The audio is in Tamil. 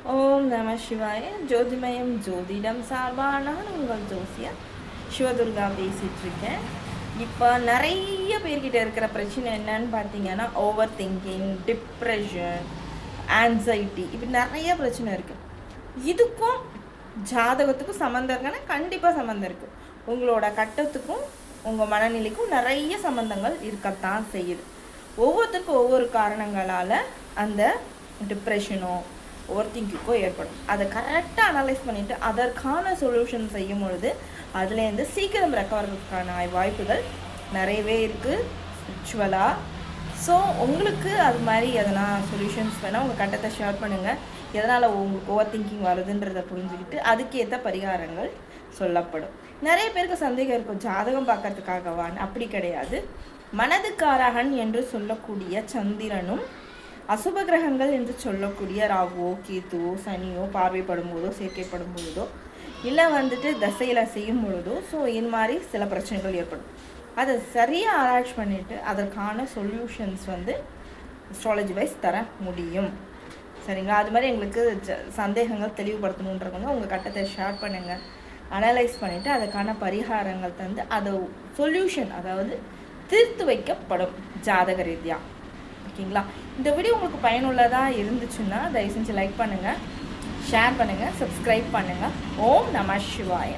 ஓம் நம சிவாய. ஜோதிமயம் ஜோதிடம் சார்பாக நான் உங்கள் ஜோசியர் சிவதுர்கா பேசிகிட்டு இருக்கேன். இப்போ நிறைய பேர்கிட்ட இருக்கிற பிரச்சனை என்னன்னு பார்த்தீங்கன்னா, ஓவர் திங்கிங், டிப்ரெஷன், ஆன்சைட்டி, இப்படி நிறைய பிரச்சனை இருக்குது. இதுக்கும் ஜாதகத்துக்கும் சம்மந்தம் இருக்குன்னா கண்டிப்பாக சம்மந்தம் இருக்குது. உங்களோட கட்டத்துக்கும் உங்கள் மனநிலைக்கும் நிறைய சம்மந்தங்கள் இருக்கத்தான் செய்யுது. ஒவ்வொருத்தருக்கும் ஒவ்வொரு காரணங்களால் அந்த டிப்ரெஷனோ ஓவர் திங்கிங்கோ ஏற்படும். அதை கரெக்டாக அனலைஸ் பண்ணிவிட்டு அதற்கான சொல்யூஷன் செய்யும் பொழுது அதுலேருந்து சீக்கிரம் ரெக்கவர்றதுக்கான வாய்ப்புகள் நிறையவே இருக்குது ஸ்பிரிச்சுவலாக. ஸோ உங்களுக்கு அது மாதிரி எதனா சொல்யூஷன்ஸ் வேணால் உங்கள் கட்டத்தை ஷேர் பண்ணுங்கள். எதனால் உங்களுக்கு ஓவர் திங்கிங் வருதுன்றதை புரிஞ்சுக்கிட்டு அதுக்கேற்ற பரிகாரங்கள் சொல்லப்படும். நிறைய பேருக்கு சந்தேகம் இருக்கும், ஜாதகம் பார்க்கறதுக்காகவான்னு. அப்படி கிடையாது. மனதுக்காரகன் என்று சொல்லக்கூடிய சந்திரனும் அசுப கிரகங்கள் என்று சொல்லக்கூடிய ராகுவோ கேத்துவோ சனியோ பார்வைப்படும் போதோ சேர்க்கைப்படும் பொழுதோ இல்லை தசையில் செய்யும் பொழுதோ இது மாதிரி சில பிரச்சனைகள் ஏற்படும். அதை சரியாக ஆராய்ச்சி பண்ணிவிட்டு அதற்கான சொல்யூஷன்ஸ் அஸ்ட்ராலஜி வைஸ் தர முடியும். சரிங்களா? அது மாதிரி எங்களுக்கு சந்தேகங்கள் தெளிவுபடுத்தணுன்றவங்க உங்கள் கட்டத்தை ஷேர் பண்ணுங்கள். அனலைஸ் பண்ணிவிட்டு அதுக்கான பரிகாரங்கள் தந்து அதை சொல்யூஷன் தீர்த்து வைக்கப்படும் ஜாதக ரீதியாக. ஓகேங்களா? இந்த வீடியோ உங்களுக்கு பயனுள்ளதாக இருந்துச்சுன்னா தயவு செஞ்சு லைக் பண்ணுங்கள், ஷேர் பண்ணுங்கள், சப்ஸ்கிரைப் பண்ணுங்கள். ஓம் நம சிவாய.